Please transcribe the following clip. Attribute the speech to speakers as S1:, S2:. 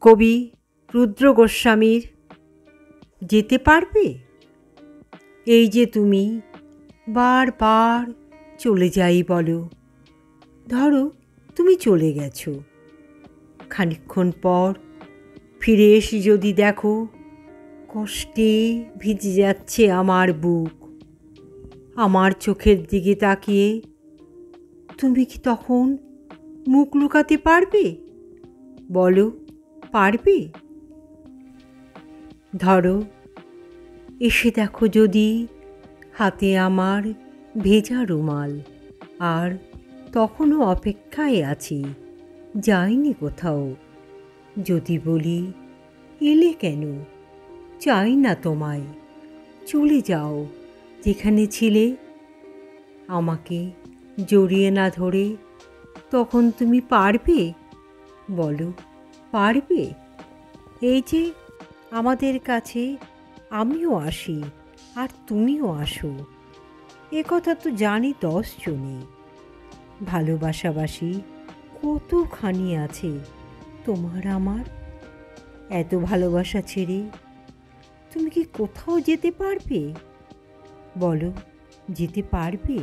S1: কবি রুদ্র গোস্বামীর যেতে পারবে? এই যে তুমি বারবার চলে যাই বলো, ধরো তুমি চলে গেছো, খানিকক্ষণ পর ফিরে এসে যদি দেখো কষ্টে ভিজে যাচ্ছে আমার বুক, আমার চোখের দিকে তাকিয়ে তুমি কি তখন মুখ লুকাতে পারবে? বলো, পারবে? ধরো এসে দেখো যদি হাতে আমার ভেজা রুমাল, আর তখনও অপেক্ষায় আছি, যাইনি কোথাও। যদি বলি এলে কেন, চাই না তোমায়, চলে যাও যেখানে ছিলে, আমাকে জড়িয়ে না ধরে তখন তুমি পারবে? বলো, পারবে? এই যে আমাদের কাছে আমিও আসি আর তুমিও আসো, এ কথা তো জানি 10 জনে। ভালোবাসাবাসি কতখানি আছে তোমার আমার, এত ভালোবাসা ছেড়ে তুমি কি কোথাও যেতে পারবে? বলো, যেতে পারবে?